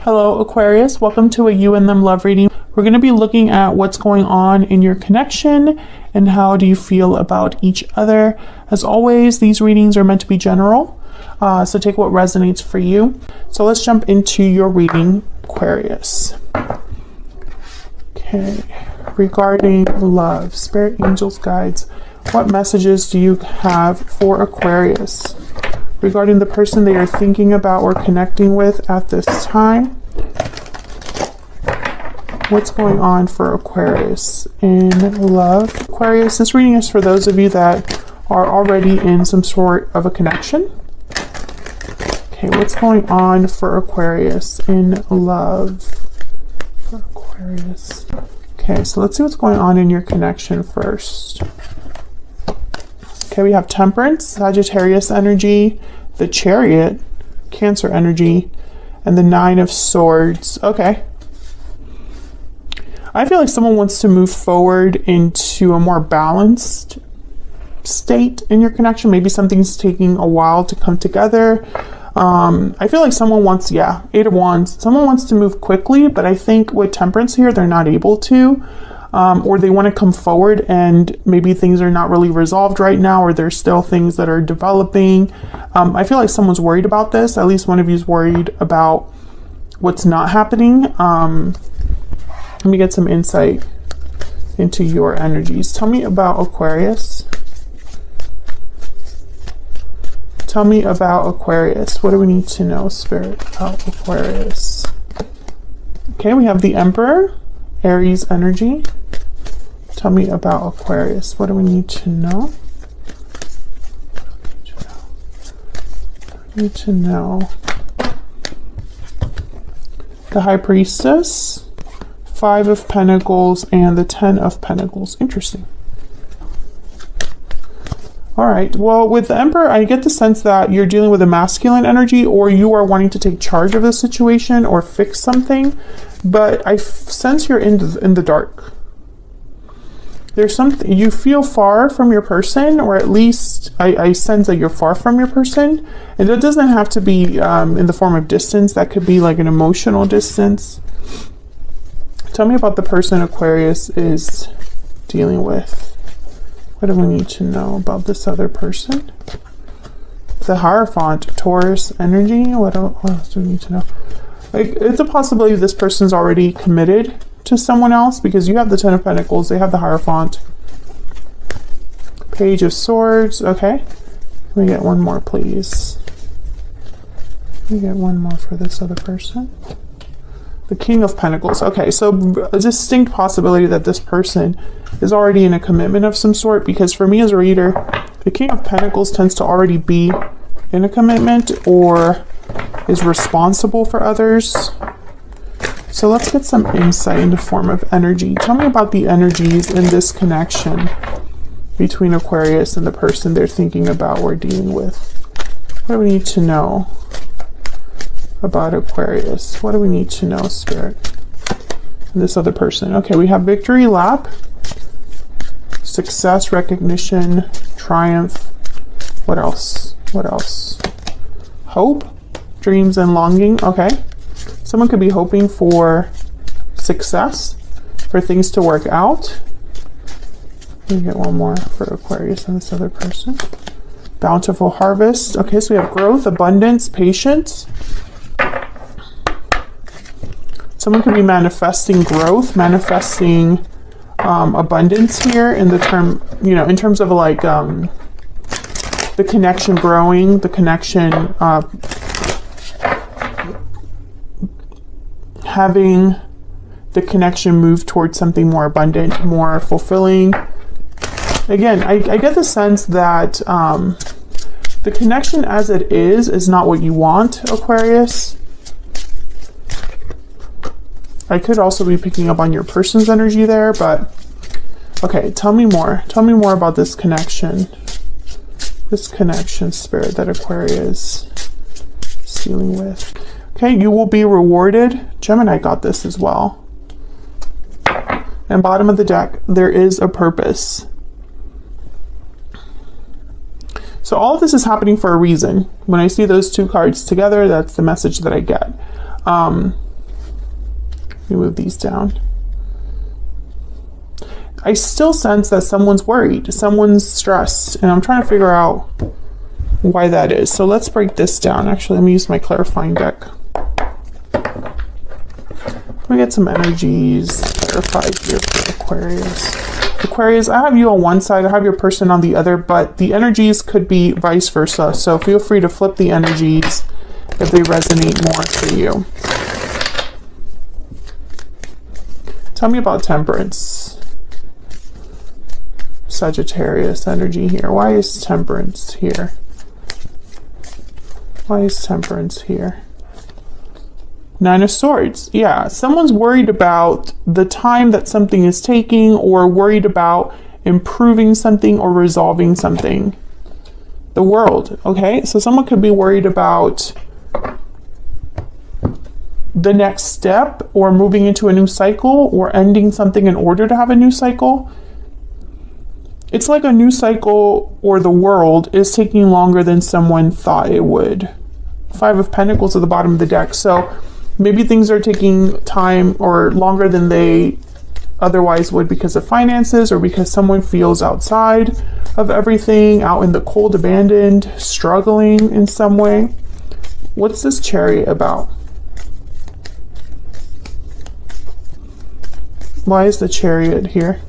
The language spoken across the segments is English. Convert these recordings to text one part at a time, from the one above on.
Hello Aquarius, welcome to a You and Them love reading. We're going to be looking at what's going on in your connection and how do you feel about each other. As always, these readings are meant to be general, so take what resonates for you. So let's jump into your reading, Aquarius. Okay, regarding love, spirit, angels, guides, what messages do you have for Aquarius regarding the person they are thinking about or connecting with at this time? What's going on for Aquarius in love? Aquarius, this reading is for those of you that are already in some sort of a connection. Okay, what's going on for Aquarius in love? For Aquarius. Okay, so let's see what's going on in your connection first. Okay, we have Temperance, Sagittarius energy, the Chariot, Cancer energy, and the Nine of Swords. Okay. I feel like someone wants to move forward into a more balanced state in your connection. Maybe something's taking a while to come together. I feel like someone wants, Eight of Wands. Someone wants to move quickly, but I think with Temperance here, they're not able to. Or they want to come forward and maybe things are not really resolved right now, or there's still things that are developing. I feel like someone's worried about this. At least one of you is worried about what's not happening. Let me get some insight into your energies. Tell me about Aquarius. Tell me about Aquarius. What do we need to know, Spirit, about Aquarius? Okay, we have the Emperor, Aries energy. Tell me about Aquarius. What do we need to know? Need to know. The High Priestess, Five of Pentacles, and the Ten of Pentacles. Interesting. All right. Well, with the Emperor, I get the sense that you're dealing with a masculine energy, or you are wanting to take charge of the situation or fix something. But I sense you're in the dark. There's something, you feel far from your person, or at least I sense that you're far from your person. And it doesn't have to be in the form of distance. That could be like an emotional distance. Tell me about the person Aquarius is dealing with. What do we need to know about this other person? The Hierophant, Taurus energy. What else do we need to know? Like, it's a possibility this person's already committed to someone else, because you have the Ten of Pentacles, they have the Hierophant. Page of Swords. Okay. Let me get one more, please. Let me get one more for this other person. The King of Pentacles. Okay, so a distinct possibility that this person is already in a commitment of some sort, because for me as a reader, the King of Pentacles tends to already be in a commitment or is responsible for others. So let's get some insight in the form of energy. Tell me about the energies in this connection between Aquarius and the person they're thinking about or dealing with. What do we need to know about Aquarius? What do we need to know, Spirit? And this other person. Okay, we have Victory Lap, Success, Recognition, Triumph. What else? What else? Hope, Dreams, and Longing. Okay. Someone could be hoping for success, for things to work out. Let me get one more for Aquarius and this other person. Bountiful Harvest. Okay, so we have growth, abundance, patience. Someone could be manifesting growth, manifesting abundance here in the term, in terms of like the connection growing, the connection having the connection move towards something more abundant, more fulfilling. Again, I get the sense that the connection as it is not what you want, Aquarius. I could also be picking up on your person's energy there, but okay, tell me more. Tell me more about this connection. This connection, Spirit, that Aquarius is dealing with. Okay, you will be rewarded. Gemini got this as well. And bottom of the deck, there is a purpose. So all of this is happening for a reason. When I see those two cards together, that's the message that I get. me move these down. I still sense that someone's worried, someone's stressed, and I'm trying to figure out why that is. So let's break this down. Actually, let me use my clarifying deck. Let me get some energies clarified here for Aquarius. Aquarius, I have you on one side, I have your person on the other, but the energies could be vice versa. So feel free to flip the energies if they resonate more for you. Tell me about Temperance. Sagittarius energy here. Why is Temperance here? Why is Temperance here? Nine of Swords. Yeah, someone's worried about the time that something is taking, or worried about improving something or resolving something. The World. Okay, so someone could be worried about the next step, or moving into a new cycle, or ending something in order to have a new cycle. It's like a new cycle, or the world is taking longer than someone thought it would. Five of Pentacles at the bottom of the deck. So maybe things are taking time or longer than they otherwise would because of finances, or because someone feels outside of everything, out in the cold, abandoned, struggling in some way. What's this Chariot about? Why is the Chariot here?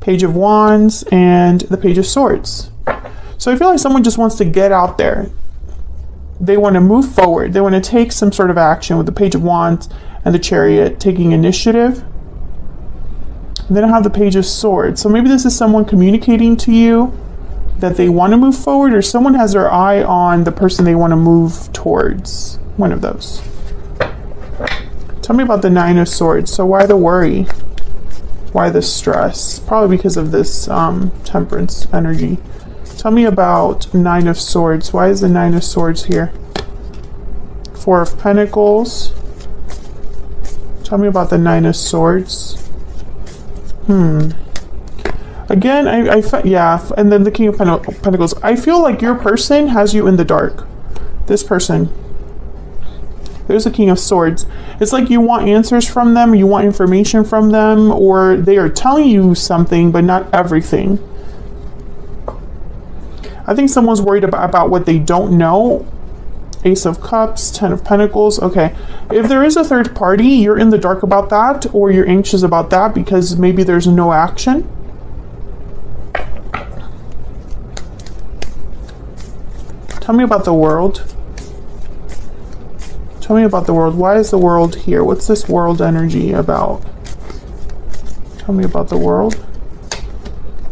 Page of Wands and the Page of Swords. So I feel like someone just wants to get out there. They want to move forward. They want to take some sort of action with the Page of Wands and the Chariot, taking initiative. And then I have the Page of Swords. So maybe this is someone communicating to you that they want to move forward, or someone has their eye on the person they want to move towards. One of those. Tell me about the Nine of Swords. So why the worry? Why the stress? Probably because of this Temperance energy. Tell me about Nine of Swords. Why is the Nine of Swords here? Four of Pentacles. Tell me about the Nine of Swords. Again, yeah, and then the King of Pentacles. I feel like your person has you in the dark. This person. There's the King of Swords. It's like you want answers from them, you want information from them, or they are telling you something, but not everything. I think someone's worried about what they don't know. Ace of Cups, Ten of Pentacles. Okay, if there is a third party, you're in the dark about that, or you're anxious about that because maybe there's no action. Tell me about the World. Tell me about the World. Why is the World here? What's this World energy about? Tell me about the World.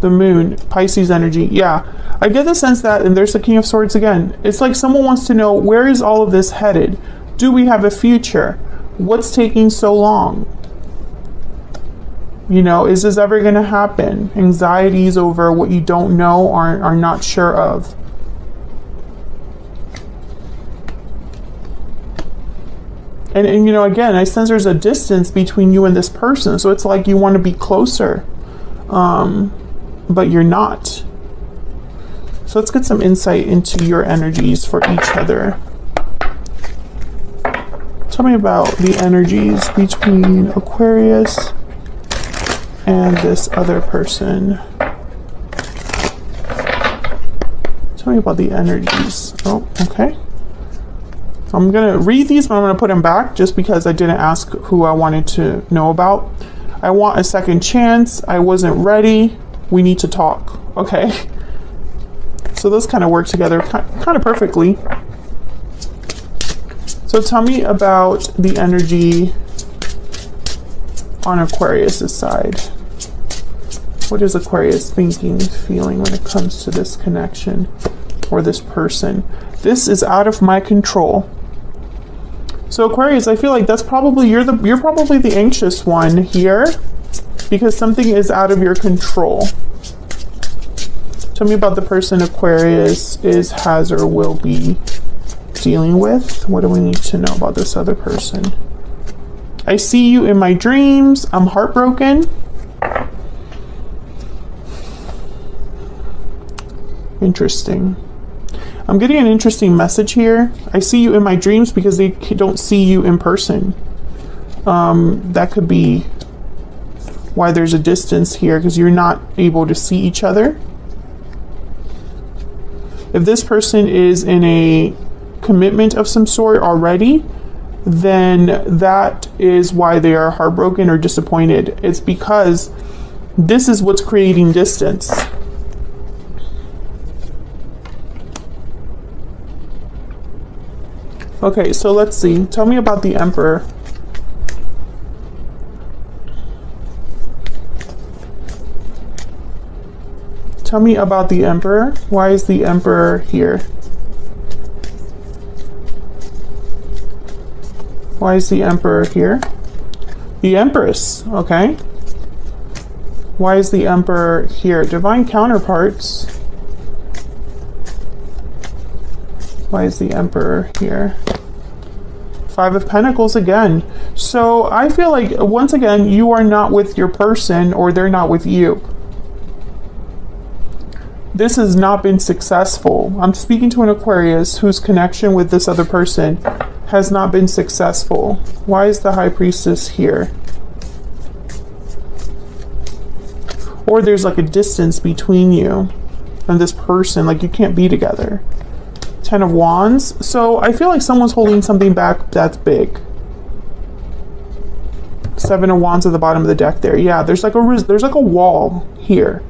The Moon, Pisces energy. Yeah, I get the sense that, and there's the King of Swords again. It's like someone wants to know, where is all of this headed? Do we have a future? What's taking so long? You know, is this ever going to happen? Anxieties over what you don't know, are not sure of. And you know, again, I sense there's a distance between you and this person. So it's like you want to be closer, but you're not. So let's get some insight into your energies for each other. Tell me about the energies between Aquarius and this other person. Tell me about the energies. Oh, okay. I'm going to read these, but I'm going to put them back just because I didn't ask who I wanted to know about. I want a second chance. I wasn't ready. We need to talk. Okay. So those kind of work together kind of perfectly. So tell me about the energy on Aquarius's side. What is Aquarius thinking, feeling when it comes to this connection or this person? This is out of my control. So Aquarius, I feel like that's probably, you're probably the anxious one here because something is out of your control. Tell me about the person Aquarius has or will be dealing with. What do we need to know about this other person? I see you in my dreams. I'm heartbroken. Interesting. I'm getting an interesting message here. I see you in my dreams because they don't see you in person. That could be why there's a distance here, because you're not able to see each other. If this person is in a commitment of some sort already, then that is why they are heartbroken or disappointed. It's because this is what's creating distance. Okay, so let's see. Tell me about the Emperor. Tell me about the Emperor. Why is the Emperor here? Why is the Emperor here? The Empress, okay. Why is the Emperor here? Divine counterparts. Why is the Emperor here? Five of Pentacles again. So I feel like, once again, you are not with your person, or they're not with you. This has not been successful. I'm speaking to an Aquarius whose connection with this other person has not been successful. Why is the High Priestess here? Or there's like a distance between you and this person, like you can't be together. Ten of Wands. So I feel like someone's holding something back that's big. Seven of Wands at the bottom of the deck there. Yeah, there's like a wall here.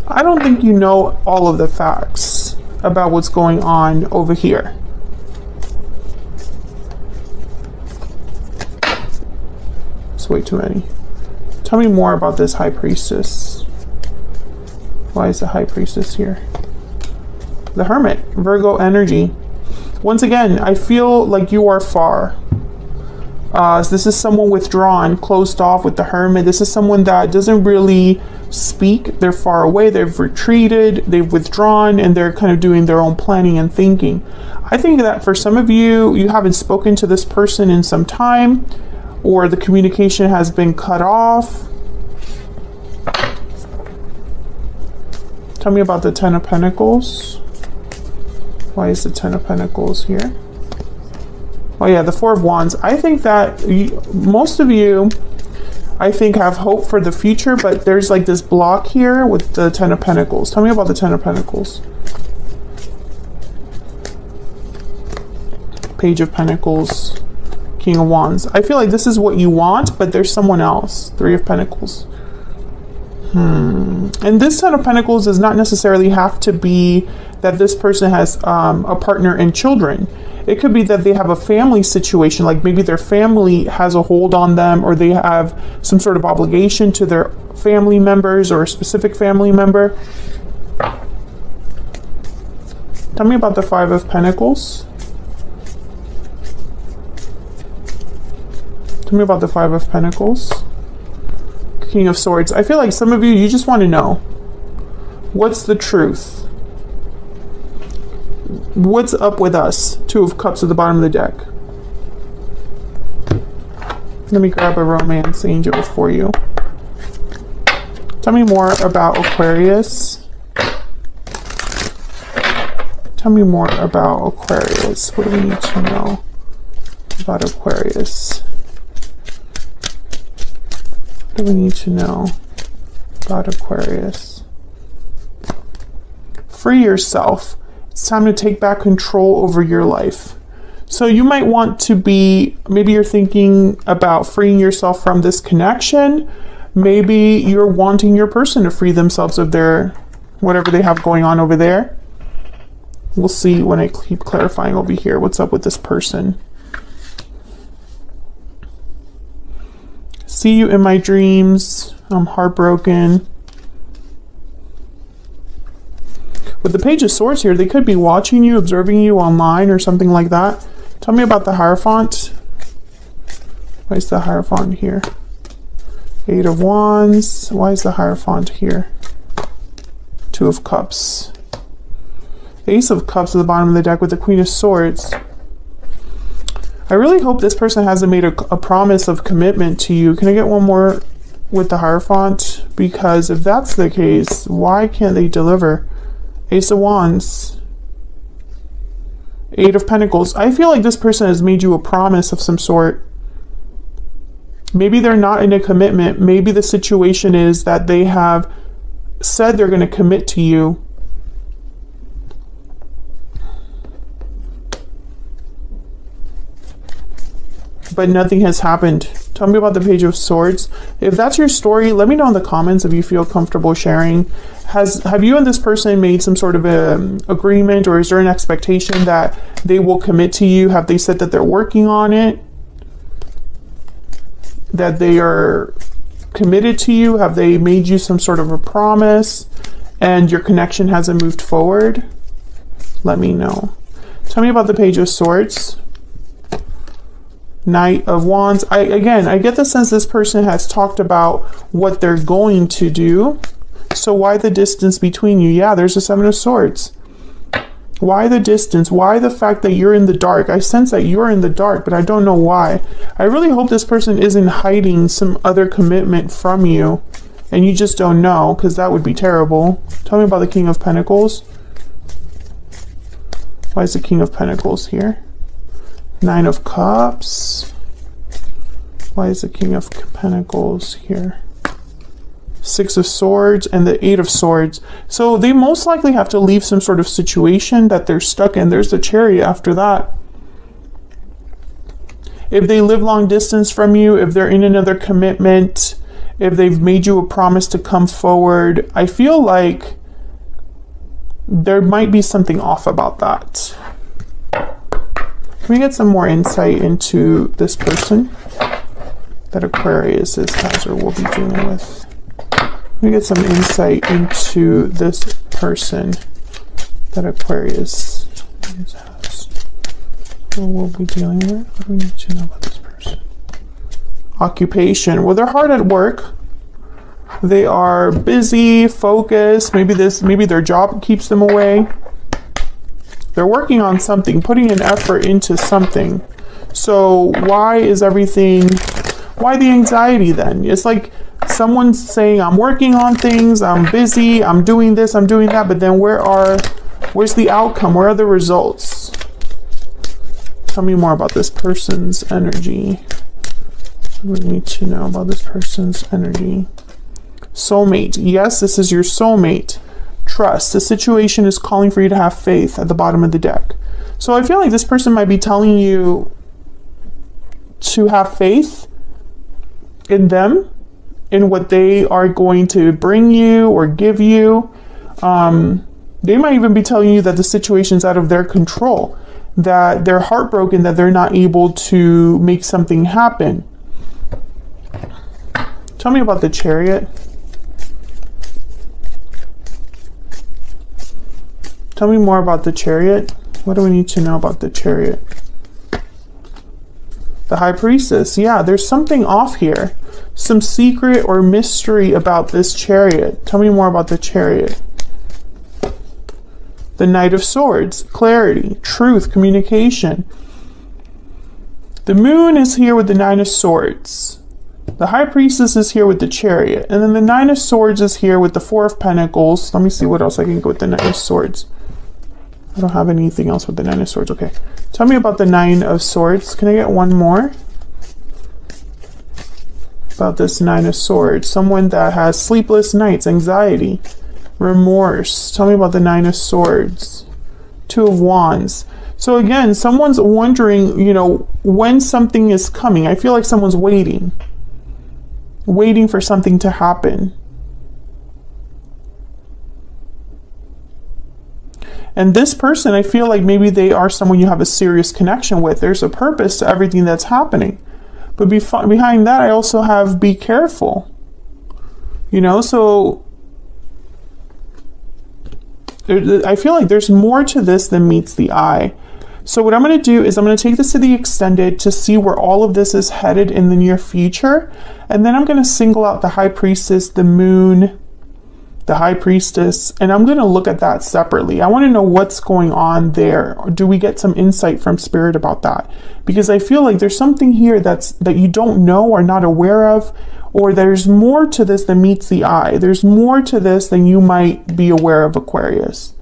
I don't think you know all of the facts about what's going on over here. It's way too many. Tell me more about this High Priestess. Why is the High Priestess here? The Hermit, Virgo energy. Once again, I feel like you are far. This is someone withdrawn, closed off with the Hermit. This is someone that doesn't really speak. They're far away. They've retreated. They've withdrawn, and they're kind of doing their own planning and thinking. I think that for some of you, you haven't spoken to this person in some time, or the communication has been cut off. Tell me about the Ten of Pentacles. Why is the Ten of Pentacles here? Oh yeah, the Four of Wands. I think that most of you, I think, have hope for the future, but there's like this block here with the Ten of Pentacles. Tell me about the Ten of Pentacles. Page of Pentacles, King of Wands. I feel like this is what you want, but there's someone else. Three of Pentacles. And this Ten of Pentacles does not necessarily have to be that this person has a partner and children. It could be that they have a family situation, like maybe their family has a hold on them, or they have some sort of obligation to their family members or a specific family member. Tell me about the Five of Pentacles. Tell me about the Five of Pentacles. King of Swords. I feel like some of you, you just want to know, what's the truth? What's up with us? Two of Cups at the bottom of the deck. Let me grab a romance angel for you. Tell me more about Aquarius. Tell me more about Aquarius. What do we need to know about Aquarius? What do we need to know about Aquarius? Free yourself. It's time to take back control over your life. So you might want to be, maybe you're thinking about freeing yourself from this connection. Maybe you're wanting your person to free themselves of their, whatever they have going on over there. We'll see when I keep clarifying over here what's up with this person. See you in my dreams. I'm heartbroken. With the Page of Swords here, they could be watching you, observing you online or something like that. Tell me about the Hierophant. Why is the Hierophant here? Eight of Wands. Why is the Hierophant here? Two of Cups. The Ace of Cups at the bottom of the deck with the Queen of Swords. I really hope this person hasn't made a promise of commitment to you. Can I get one more with the Hierophant? Because if that's the case, why can't they deliver? Ace of Wands. Eight of Pentacles. I feel like this person has made you a promise of some sort. Maybe they're not in a commitment. Maybe the situation is that they have said they're going to commit to you. But nothing has happened. Tell me about the Page of Swords. If that's your story, let me know in the comments if you feel comfortable sharing. Have you and this person made some sort of a agreement, or is there an expectation that they will commit to you? Have they said that they're working on it? That they are committed to you? Have they made you some sort of a promise and your connection hasn't moved forward? Let me know. Tell me about the Page of Swords. Knight of Wands. I get the sense this person has talked about what they're going to do. So why the distance between you? Yeah, there's a Seven of Swords. Why the distance? Why the fact that you're in the dark? I sense that you're in the dark, but I don't know why. I really hope this person isn't hiding some other commitment from you and you just don't know, because that would be terrible. Tell me about the King of Pentacles. Why is the King of Pentacles here? Nine of Cups. Why is the King of Pentacles here? Six of Swords and the Eight of Swords. So they most likely have to leave some sort of situation that they're stuck in. There's the Chariot after that. If they live long distance from you, if they're in another commitment, if they've made you a promise to come forward, I feel like there might be something off about that. Can we get some more insight into this person that Aquarius has or will be dealing with? Let me get some insight into this person that Aquarius has or will be dealing with. What do we need to know about this person? Occupation. Well, they're hard at work. They are busy, focused. Maybe their job keeps them away. They're working on something, putting an effort into something. So why the anxiety then? It's like someone's saying, I'm working on things, I'm busy, I'm doing this, I'm doing that, but then where's the outcome? Where are the results? Tell me more about this person's energy. What do we need to know about this person's energy? Soulmate. Yes, this is your soulmate. Trust. The situation is calling for you to have faith at the bottom of the deck. So I feel like this person might be telling you to have faith in them, in what they are going to bring you or give you. They might even be telling you that the situation's out of their control, that they're heartbroken that they're not able to make something happen. Tell me about the Chariot. Tell me more about the Chariot. What do we need to know about the Chariot? The High Priestess. Yeah, there's something off here. Some secret or mystery about this Chariot. Tell me more about the Chariot. The Knight of Swords. Clarity, truth, communication. The Moon is here with the Nine of Swords. The High Priestess is here with the Chariot. And then the Nine of Swords is here with the Four of Pentacles. Let me see what else I can go with the Nine of Swords. I don't have anything else with the Nine of Swords. Okay. Tell me about the Nine of Swords. Can I get one more? About this Nine of Swords. Someone that has sleepless nights, anxiety, remorse. Tell me about the Nine of Swords. Two of Wands. So again, someone's wondering, when something is coming. I feel like someone's waiting for something to happen. And this person, I feel like maybe they are someone you have a serious connection with. There's a purpose to everything that's happening. But behind that, I also have be careful. So I feel like there's more to this than meets the eye. So what I'm going to do is I'm going to take this to the extended to see where all of this is headed in the near future. And then I'm going to single out the High Priestess, the Moon, the High Priestess, and I'm going to look at that separately. I want to know what's going on there. Do we get some insight from Spirit about that? Because I feel like there's something here that you don't know or not aware of, or there's more to this than meets the eye. There's more to this than you might be aware of, Aquarius.